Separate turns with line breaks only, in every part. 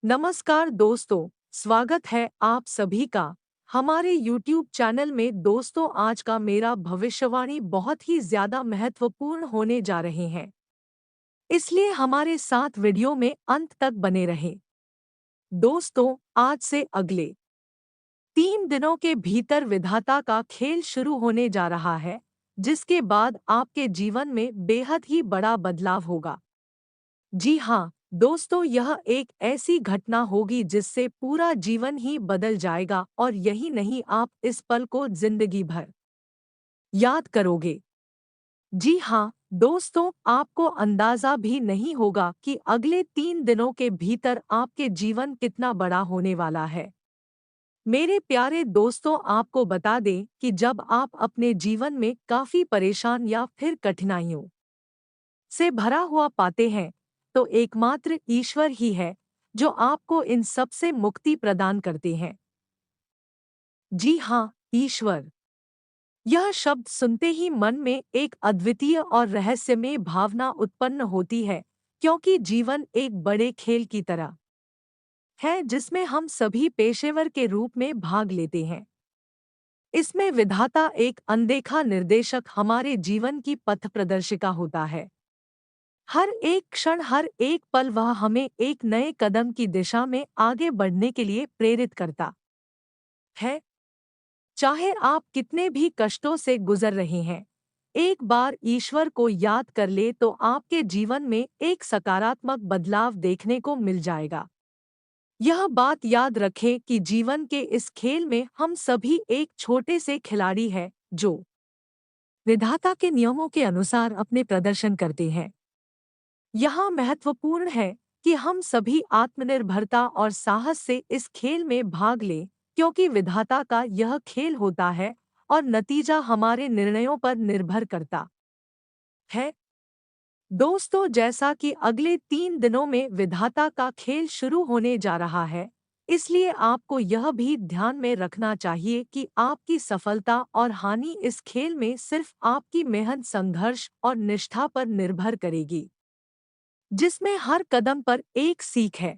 नमस्कार दोस्तों, स्वागत है आप सभी का हमारे YouTube चैनल में। दोस्तों, आज का मेरा भविष्यवाणी बहुत ही ज्यादा महत्वपूर्ण होने जा रहे हैं, इसलिए हमारे साथ वीडियो में अंत तक बने रहें। दोस्तों, आज से अगले 3 दिनों के भीतर विधाता का खेल शुरू होने जा रहा है, जिसके बाद आपके जीवन में बेहद ही बड़ा बदलाव होगा। जी हाँ दोस्तों, यह एक ऐसी घटना होगी जिससे पूरा जीवन ही बदल जाएगा, और यही नहीं, आप इस पल को जिंदगी भर याद करोगे। जी हाँ दोस्तों, आपको अंदाजा भी नहीं होगा कि अगले 3 दिनों के भीतर आपके जीवन कितना बड़ा होने वाला है। मेरे प्यारे दोस्तों, आपको बता दें कि जब आप अपने जीवन में काफी परेशान या फिर कठिनाइयों से भरा हुआ पाते हैं, तो एकमात्र ईश्वर ही है जो आपको इन सब से मुक्ति प्रदान करते हैं। जी हाँ, ईश्वर। यह शब्द सुनते ही मन में एक अद्वितीय और रहस्यमय भावना उत्पन्न होती है, क्योंकि जीवन एक बड़े खेल की तरह है जिसमें हम सभी पेशेवर के रूप में भाग लेते हैं। इसमें विधाता एक अनदेखा निर्देशक हमारे जीवन की पथ प्रदर्शिका होता है। हर एक क्षण, हर एक पल वह हमें एक नए कदम की दिशा में आगे बढ़ने के लिए प्रेरित करता है। चाहे आप कितने भी कष्टों से गुजर रहे हैं, एक बार ईश्वर को याद कर ले तो आपके जीवन में एक सकारात्मक बदलाव देखने को मिल जाएगा। यह बात याद रखें कि जीवन के इस खेल में हम सभी एक छोटे से खिलाड़ी हैं जो विधाता के नियमों के अनुसार अपने प्रदर्शन करते हैं। यहाँ महत्वपूर्ण है कि हम सभी आत्मनिर्भरता और साहस से इस खेल में भाग लें, क्योंकि विधाता का यह खेल होता है और नतीजा हमारे निर्णयों पर निर्भर करता है। दोस्तों, जैसा कि अगले 3 दिनों में विधाता का खेल शुरू होने जा रहा है, इसलिए आपको यह भी ध्यान में रखना चाहिए कि आपकी सफलता और हानि इस खेल में सिर्फ आपकी मेहनत, संघर्ष और निष्ठा पर निर्भर करेगी, जिसमें हर कदम पर एक सीख है,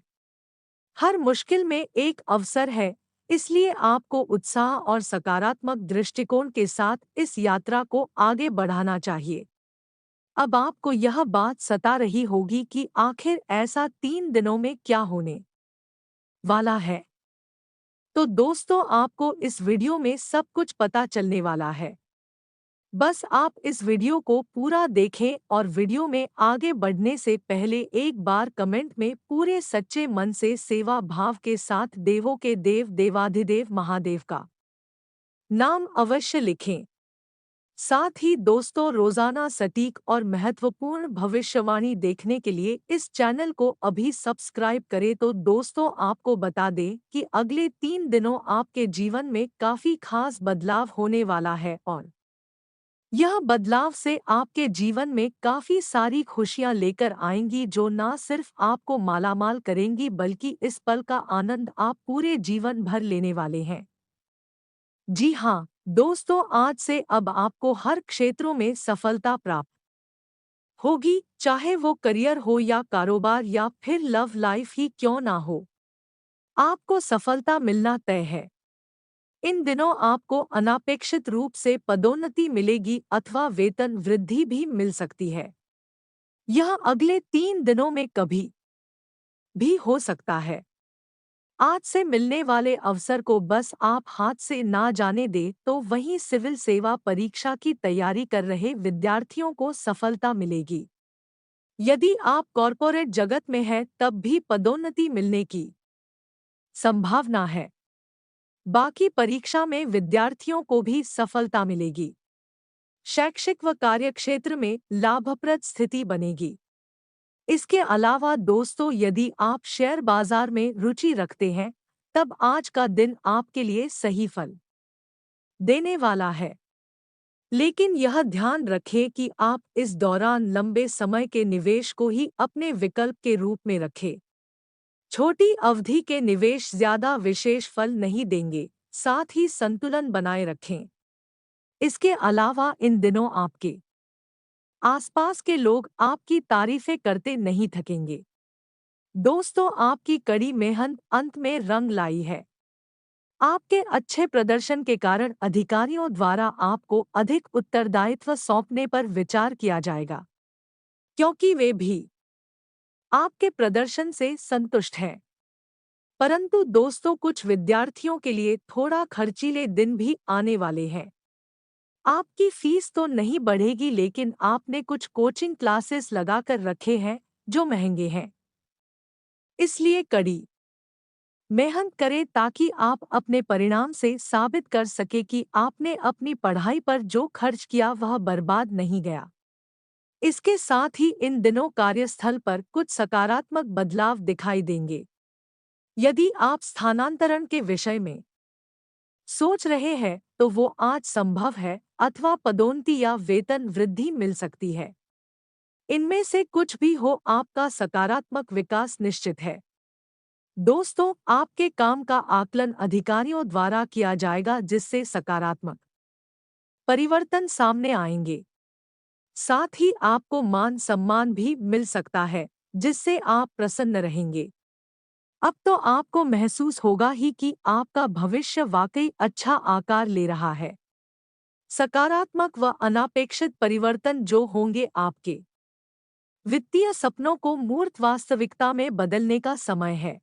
हर मुश्किल में एक अवसर है। इसलिए आपको उत्साह और सकारात्मक दृष्टिकोण के साथ इस यात्रा को आगे बढ़ाना चाहिए। अब आपको यह बात सता रही होगी कि आखिर ऐसा 3 दिनों में क्या होने वाला है। तो दोस्तों, आपको इस वीडियो में सब कुछ पता चलने वाला है। बस आप इस वीडियो को पूरा देखें, और वीडियो में आगे बढ़ने से पहले एक बार कमेंट में पूरे सच्चे मन से सेवा भाव के साथ देवों के देव, देवाधिदेव महादेव का नाम अवश्य लिखें। साथ ही दोस्तों, रोजाना सटीक और महत्वपूर्ण भविष्यवाणी देखने के लिए इस चैनल को अभी सब्सक्राइब करें। तो दोस्तों, आपको बता दें कि अगले 3 दिनों आपके जीवन में काफी खास बदलाव होने वाला है, और यह बदलाव से आपके जीवन में काफी सारी खुशियां लेकर आएंगी, जो न सिर्फ आपको मालामाल करेंगी बल्कि इस पल का आनंद आप पूरे जीवन भर लेने वाले हैं। जी हाँ दोस्तों, आज से अब आपको हर क्षेत्रों में सफलता प्राप्त होगी, चाहे वो करियर हो या कारोबार या फिर लव लाइफ ही क्यों ना हो। आपको सफलता मिलना तय है। इन दिनों आपको अनापेक्षित रूप से पदोन्नति मिलेगी अथवा वेतन वृद्धि भी मिल सकती है। यह अगले 3 दिनों में कभी भी हो सकता है। आज से मिलने वाले अवसर को बस आप हाथ से ना जाने दें। तो वहीं सिविल सेवा परीक्षा की तैयारी कर रहे विद्यार्थियों को सफलता मिलेगी। यदि आप कॉरपोरेट जगत में हैं, तब भी पदोन्नति मिलने की संभावना है। बाकी परीक्षा में विद्यार्थियों को भी सफलता मिलेगी। शैक्षिक व कार्यक्षेत्र में लाभप्रद स्थिति बनेगी। इसके अलावा दोस्तों, यदि आप शेयर बाजार में रुचि रखते हैं, तब आज का दिन आपके लिए सही फल देने वाला है। लेकिन यह ध्यान रखें कि आप इस दौरान लंबे समय के निवेश को ही अपने विकल्प के रूप में रखें। छोटी अवधि के निवेश ज्यादा विशेष फल नहीं देंगे। साथ ही संतुलन बनाए रखें। इसके अलावा इन दिनों आपके आसपास के लोग आपकी तारीफें करते नहीं थकेंगे। दोस्तों, आपकी कड़ी मेहनत अंत में रंग लाई है। आपके अच्छे प्रदर्शन के कारण अधिकारियों द्वारा आपको अधिक उत्तरदायित्व सौंपने पर विचार किया जाएगा, क्योंकि वे भी आपके प्रदर्शन से संतुष्ट हैं। परंतु दोस्तों, कुछ विद्यार्थियों के लिए थोड़ा खर्चीले दिन भी आने वाले हैं। आपकी फीस तो नहीं बढ़ेगी, लेकिन आपने कुछ कोचिंग क्लासेस लगाकर रखे हैं जो महंगे हैं। इसलिए कड़ी मेहनत करें ताकि आप अपने परिणाम से साबित कर सके कि आपने अपनी पढ़ाई पर जो खर्च किया वह बर्बाद नहीं गया। इसके साथ ही इन दिनों कार्यस्थल पर कुछ सकारात्मक बदलाव दिखाई देंगे। यदि आप स्थानांतरण के विषय में सोच रहे हैं तो वो आज संभव है, अथवा पदोन्नति या वेतन वृद्धि मिल सकती है। इनमें से कुछ भी हो, आपका सकारात्मक विकास निश्चित है। दोस्तों, आपके काम का आकलन अधिकारियों द्वारा किया जाएगा, जिससे सकारात्मक परिवर्तन सामने आएंगे। साथ ही आपको मान सम्मान भी मिल सकता है, जिससे आप प्रसन्न रहेंगे। अब तो आपको महसूस होगा ही कि आपका भविष्य वाकई अच्छा आकार ले रहा है। सकारात्मक व अनापेक्षित परिवर्तन जो होंगे, आपके वित्तीय सपनों को मूर्त वास्तविकता में बदलने का समय है।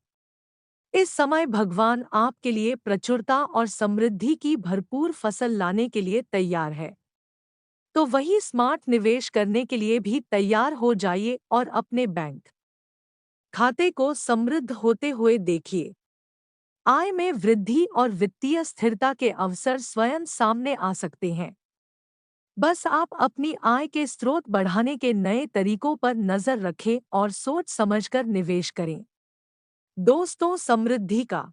इस समय भगवान आपके लिए प्रचुरता और समृद्धि की भरपूर फसल लाने के लिए तैयार है। तो वही स्मार्ट निवेश करने के लिए भी तैयार हो जाइए और अपने बैंक खाते को समृद्ध होते हुए देखिए। आय में वृद्धि और वित्तीय स्थिरता के अवसर स्वयं सामने आ सकते हैं। बस आप अपनी आय के स्रोत बढ़ाने के नए तरीकों पर नजर रखें और सोच समझकर निवेश करें। दोस्तों, समृद्धि का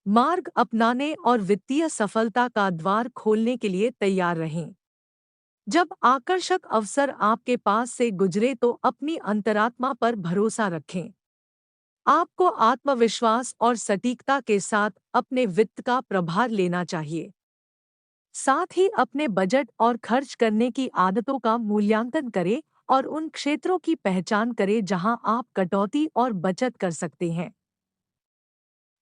मार्ग अपनाने और वित्तीय सफलता का द्वार खोलने के लिए तैयार रहें। जब आकर्षक अवसर आपके पास से गुजरे तो अपनी अंतरात्मा पर भरोसा रखें। आपको आत्मविश्वास और सटीकता के साथ अपने वित्त का प्रभार लेना चाहिए। साथ ही अपने बजट और खर्च करने की आदतों का मूल्यांकन करें और उन क्षेत्रों की पहचान करें जहां आप कटौती और बचत कर सकते हैं।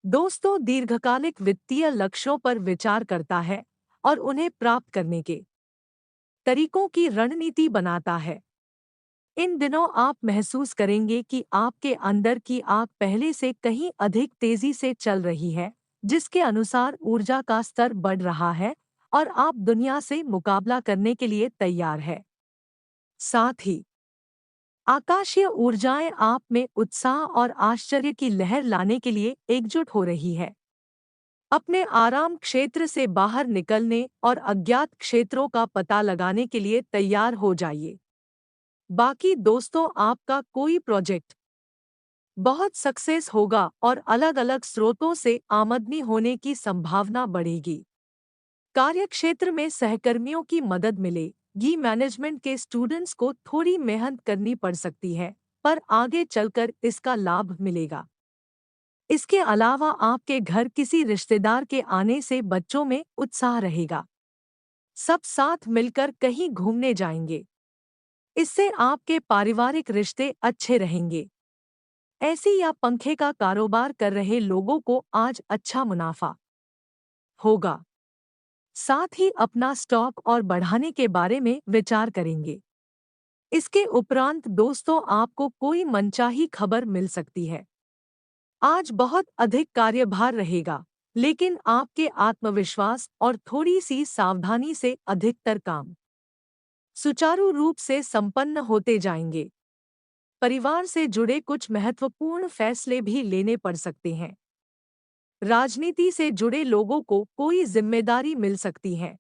दोस्तों, दीर्घकालिक वित्तीय लक्ष्यों पर विचार करता है और उन्हें प्राप्त करने के तरीकों की रणनीति बनाता है। इन दिनों आप महसूस करेंगे कि आपके अंदर की आग पहले से कहीं अधिक तेजी से चल रही है, जिसके अनुसार ऊर्जा का स्तर बढ़ रहा है और आप दुनिया से मुकाबला करने के लिए तैयार है। साथ ही आकाशीय ऊर्जाएं आप में उत्साह और आश्चर्य की लहर लाने के लिए एकजुट हो रही है। अपने आराम क्षेत्र से बाहर निकलने और अज्ञात क्षेत्रों का पता लगाने के लिए तैयार हो जाइए। बाकी दोस्तों, आपका कोई प्रोजेक्ट बहुत सक्सेस होगा और अलग-अलग स्रोतों से आमदनी होने की संभावना बढ़ेगी। कार्यक्षेत्र में सहकर्मियों की मदद मिलेगी। मैनेजमेंट के स्टूडेंट्स को थोड़ी मेहनत करनी पड़ सकती है, पर आगे चलकर इसका लाभ मिलेगा। इसके अलावा आपके घर किसी रिश्तेदार के आने से बच्चों में उत्साह रहेगा। सब साथ मिलकर कहीं घूमने जाएंगे। इससे आपके पारिवारिक रिश्ते अच्छे रहेंगे। ऐसी या पंखे का कारोबार कर रहे लोगों को आज अच्छा मुनाफा होगा। साथ ही अपना स्टॉक और बढ़ाने के बारे में विचार करेंगे। इसके उपरांत दोस्तों, आपको कोई मनचाही खबर मिल सकती है। आज बहुत अधिक कार्यभार रहेगा, लेकिन आपके आत्मविश्वास और थोड़ी सी सावधानी से अधिकतर काम सुचारू रूप से संपन्न होते जाएंगे। परिवार से जुड़े कुछ महत्वपूर्ण फैसले भी लेने पड़ सकते हैं। राजनीति से जुड़े लोगों को कोई जिम्मेदारी मिल सकती है।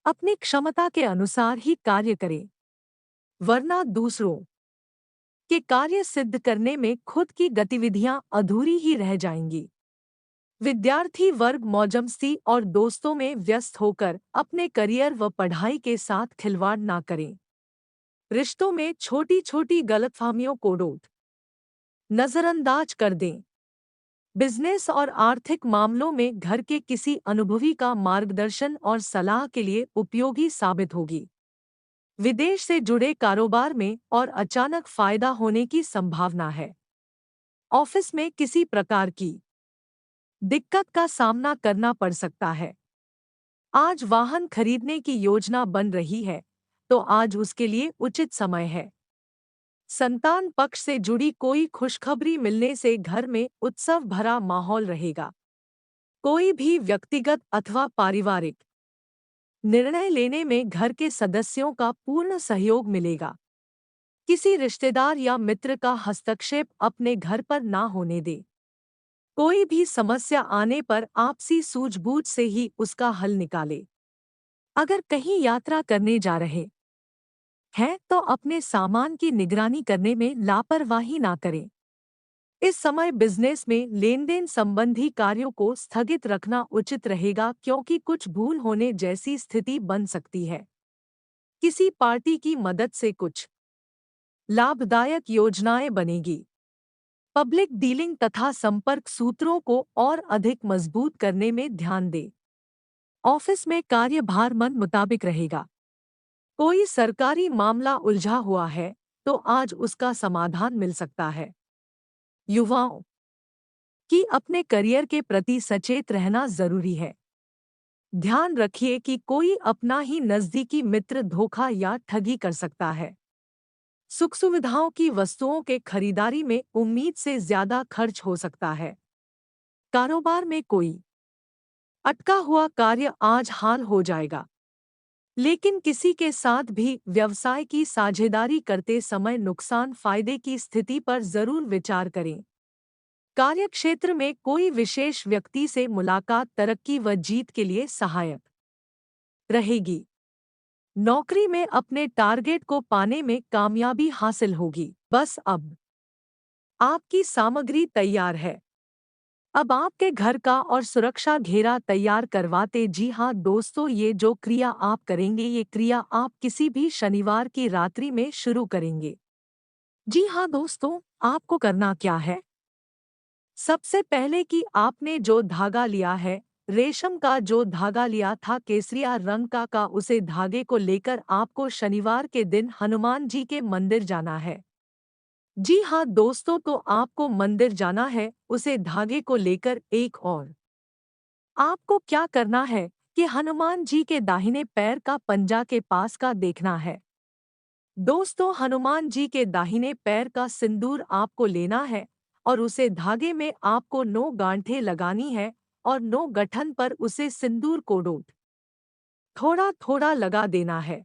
अपनी क्षमता के अनुसार ही कार्य करें, वरना दूसरों के कार्य सिद्ध करने में खुद की गतिविधियां अधूरी ही रह जाएंगी। विद्यार्थी वर्ग मौजमस्ती और दोस्तों में व्यस्त होकर अपने करियर व पढ़ाई के साथ खिलवाड़ ना करें। रिश्तों में छोटी छोटी गलतफहमियों को रोक नजरअंदाज कर दें। बिजनेस और आर्थिक मामलों में घर के किसी अनुभवी का मार्गदर्शन और सलाह के लिए उपयोगी साबित होगी। विदेश से जुड़े कारोबार में और अचानक फायदा होने की संभावना है। ऑफिस में किसी प्रकार की दिक्कत का सामना करना पड़ सकता है। आज वाहन खरीदने की योजना बन रही है, तो आज उसके लिए उचित समय है। संतान पक्ष से जुड़ी कोई खुशखबरी मिलने से घर में उत्सव भरा माहौल रहेगा। कोई भी व्यक्तिगत अथवा पारिवारिक निर्णय लेने में घर के सदस्यों का पूर्ण सहयोग मिलेगा। किसी रिश्तेदार या मित्र का हस्तक्षेप अपने घर पर ना होने दे। कोई भी समस्या आने पर आपसी सूझबूझ से ही उसका हल निकाले। अगर कहीं यात्रा करने जा रहे हैं तो अपने सामान की निगरानी करने में लापरवाही ना करें। इस समय बिजनेस में लेनदेन संबंधी कार्यों को स्थगित रखना उचित रहेगा, क्योंकि कुछ भूल होने जैसी स्थिति बन सकती है। किसी पार्टी की मदद से कुछ लाभदायक योजनाएं बनेगी। पब्लिक डीलिंग तथा संपर्क सूत्रों को और अधिक मजबूत करने में ध्यान दें। ऑफिस में कार्यभार मन मुताबिक रहेगा। कोई सरकारी मामला उलझा हुआ है तो आज उसका समाधान मिल सकता है। युवाओं की अपने करियर के प्रति सचेत रहना जरूरी है। ध्यान रखिए कि कोई अपना ही नजदीकी मित्र धोखा या ठगी कर सकता है। सुख सुविधाओं की वस्तुओं के खरीदारी में उम्मीद से ज्यादा खर्च हो सकता है। कारोबार में कोई अटका हुआ कार्य आज हाल हो जाएगा, लेकिन किसी के साथ भी व्यवसाय की साझेदारी करते समय नुकसान फायदे की स्थिति पर जरूर विचार करें। कार्यक्षेत्र में कोई विशेष व्यक्ति से मुलाकात तरक्की व जीत के लिए सहायक रहेगी। नौकरी में अपने टारगेट को पाने में कामयाबी हासिल होगी। बस अब आपकी सामग्री तैयार है। अब आपके घर का और सुरक्षा घेरा तैयार करवाते। जी हाँ दोस्तों, ये जो क्रिया आप करेंगे, ये क्रिया आप किसी भी शनिवार की रात्रि में शुरू करेंगे। जी हाँ दोस्तों, आपको करना क्या है? सबसे पहले कि आपने जो धागा लिया है, रेशम का जो धागा लिया था केसरिया रंग का उसे धागे को लेकर आपको शनिवार के दिन हनुमान जी के मंदिर जाना है। जी हाँ दोस्तों, तो आपको मंदिर जाना है उसे धागे को लेकर। एक और आपको क्या करना है कि हनुमान जी के दाहिने पैर का पंजा के पास का देखना है। दोस्तों, हनुमान जी के दाहिने पैर का सिंदूर आपको लेना है और उसे धागे में आपको 9 गांठें लगानी है और 9 गठन पर उसे सिंदूर को डोट थोड़ा थोड़ा लगा देना है।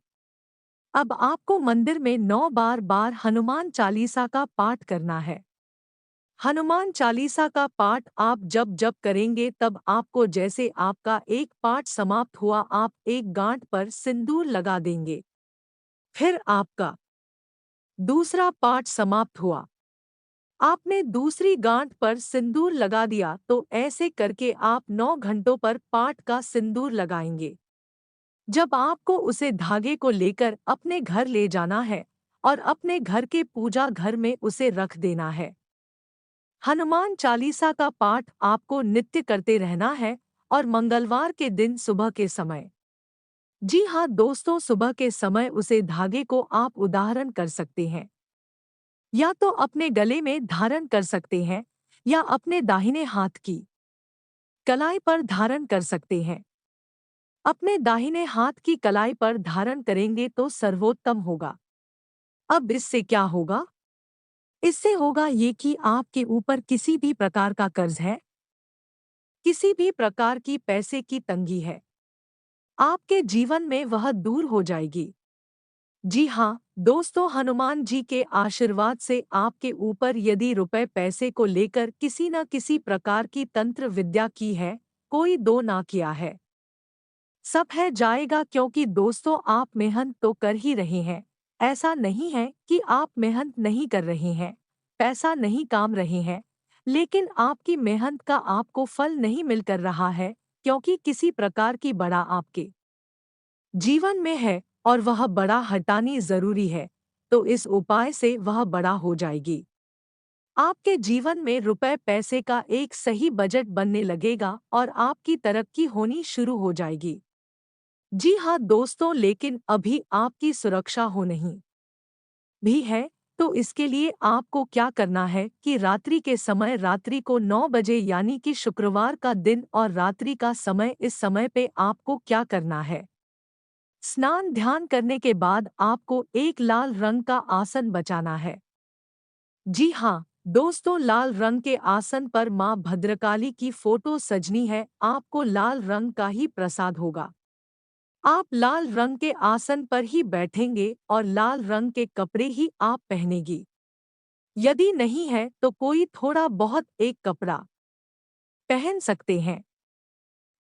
अब आपको मंदिर में 9 बार हनुमान चालीसा का पाठ करना है। हनुमान चालीसा का पाठ आप जब जब करेंगे तब आपको जैसे आपका एक पाठ समाप्त हुआ आप एक गांठ पर सिंदूर लगा देंगे। फिर आपका दूसरा पाठ समाप्त हुआ, आपने दूसरी गांठ पर सिंदूर लगा दिया, तो ऐसे करके आप 9 घंटों पर पाठ का सिंदूर लगाएंगे। जब आपको उसे धागे को लेकर अपने घर ले जाना है और अपने घर के पूजा घर में उसे रख देना है। हनुमान चालीसा का पाठ आपको नित्य करते रहना है और मंगलवार के दिन सुबह के समय, जी हाँ दोस्तों, सुबह के समय उसे धागे को आप उदाहरण कर सकते हैं, या तो अपने गले में धारण कर सकते हैं या अपने दाहिने हाथ की कलाई पर धारण कर सकते हैं। अपने दाहिने हाथ की कलाई पर धारण करेंगे तो सर्वोत्तम होगा। अब इससे क्या होगा? इससे होगा ये कि आपके ऊपर किसी भी प्रकार का कर्ज है, किसी भी प्रकार की पैसे की तंगी है, आपके जीवन में वह दूर हो जाएगी। जी हाँ दोस्तों, हनुमान जी के आशीर्वाद से आपके ऊपर यदि रुपए पैसे को लेकर किसी न किसी प्रकार की तंत्र विद्या की है, कोई दो ना किया है, सब है जाएगा। क्योंकि दोस्तों, आप मेहनत तो कर ही रहे हैं। ऐसा नहीं है कि आप मेहनत नहीं कर रहे हैं, पैसा नहीं काम रहे हैं, लेकिन आपकी मेहनत का आपको फल नहीं मिल कर रहा है, क्योंकि किसी प्रकार की बड़ा आपके जीवन में है और वह बड़ा हटानी जरूरी है, तो इस उपाय से वह बड़ा हो जाएगी। आपके जीवन में रुपए पैसे का एक सही बजट बनने लगेगा और आपकी तरक्की होनी शुरू हो जाएगी। जी हाँ दोस्तों, लेकिन अभी आपकी सुरक्षा हो नहीं भी है, तो इसके लिए आपको क्या करना है कि रात्रि के समय रात्रि को 9 बजे यानी कि शुक्रवार का दिन और रात्रि का समय इस समय पे आपको क्या करना है। स्नान ध्यान करने के बाद आपको एक लाल रंग का आसन बचाना है। जी हाँ, दोस्तों लाल रंग के आसन पर माँ भद्रकाली की फोटो सजनी है, आपको लाल रंग का ही प्रसाद होगा। आप लाल रंग के आसन पर ही बैठेंगे और लाल रंग के कपड़े ही आप पहनेगी। यदि नहीं है तो कोई थोड़ा बहुत एक कपड़ा पहन सकते हैं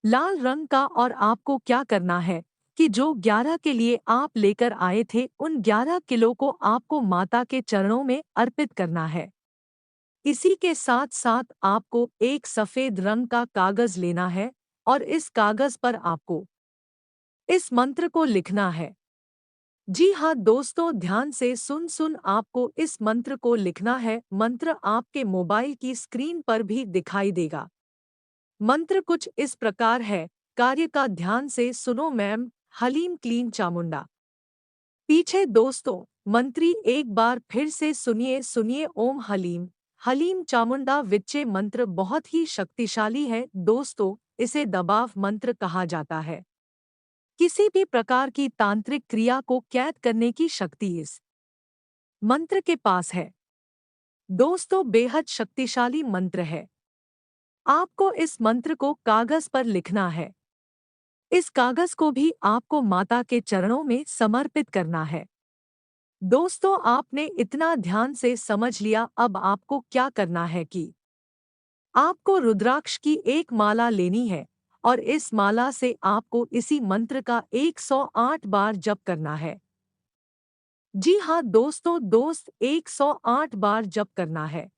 लाल रंग का। और आपको क्या करना है कि जो 11 के लिए आप लेकर आए थे उन 11 किलो को आपको माता के चरणों में अर्पित करना है। इसी के साथ साथ आपको एक सफेद रंग का कागज लेना है और इस कागज पर आपको इस मंत्र को लिखना है। जी हाँ दोस्तों, ध्यान से सुन सुन आपको इस मंत्र को लिखना है। मंत्र आपके मोबाइल की स्क्रीन पर भी दिखाई देगा। मंत्र कुछ इस प्रकार है, कार्य का ध्यान से सुनो मैम, हलीम क्लीन चामुंडा। पीछे दोस्तों मंत्री एक बार फिर से सुनिए सुनिए, ओम हलीम हलीम चामुंडा विच्चे मंत्र बहुत ही शक्तिशाली है दोस्तों, इसे दबाव मंत्र कहा जाता है। किसी भी प्रकार की तांत्रिक क्रिया को कैद करने की शक्ति इस मंत्र के पास है। दोस्तों बेहद शक्तिशाली मंत्र है। आपको इस मंत्र को कागज पर लिखना है। इस कागज को भी आपको माता के चरणों में समर्पित करना है। दोस्तों आपने इतना ध्यान से समझ लिया, अब आपको क्या करना है कि आपको रुद्राक्ष की एक माला लेनी है और इस माला से आपको इसी मंत्र का 108 बार जप करना है। जी हाँ दोस्तों, 108 बार जप करना है।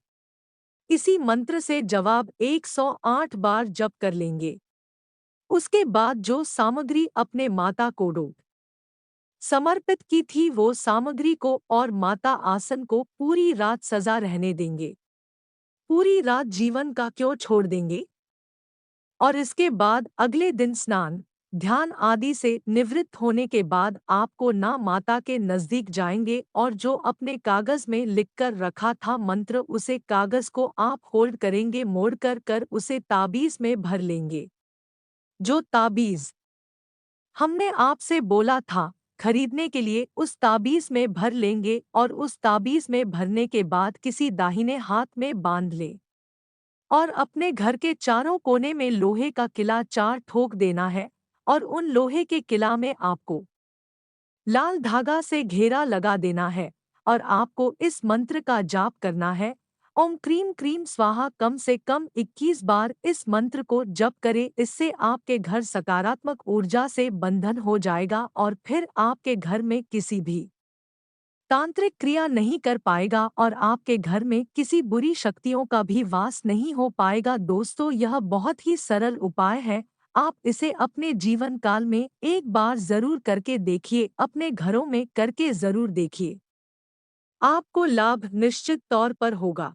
इसी मंत्र से जवाब 108 बार जप कर लेंगे। उसके बाद जो सामग्री अपने माता को समर्पित की थी वो सामग्री को और माता आसन को पूरी रात सजा रहने देंगे। पूरी रात जीवन का क्यों छोड़ देंगे। और इसके बाद अगले दिन स्नान ध्यान आदि से निवृत्त होने के बाद आपको ना माता के नजदीक जाएंगे और जो अपने कागज में लिखकर रखा था मंत्र उसे कागज को आप होल्ड करेंगे, मोड़ कर कर उसे ताबीज में भर लेंगे। जो ताबीज हमने आपसे बोला था खरीदने के लिए उस ताबीज में भर लेंगे और उस ताबीज में भरने के बाद किसी दाहिने हाथ में बांध ले और अपने घर के चारों कोने में लोहे का किला 4 ठोक देना है और उन लोहे के किला में आपको लाल धागा से घेरा लगा देना है और आपको इस मंत्र का जाप करना है। ओम क्रीम क्रीम स्वाहा कम से कम 21 बार इस मंत्र को जप करें। इससे आपके घर सकारात्मक ऊर्जा से बंधन हो जाएगा और फिर आपके घर में किसी भी तांत्रिक क्रिया नहीं कर पाएगा और आपके घर में किसी बुरी शक्तियों का भी वास नहीं हो पाएगा। दोस्तों यह बहुत ही सरल उपाय है, आप इसे अपने जीवन काल में एक बार जरूर करके देखिए, अपने घरों में करके जरूर देखिए, आपको लाभ निश्चित तौर पर होगा।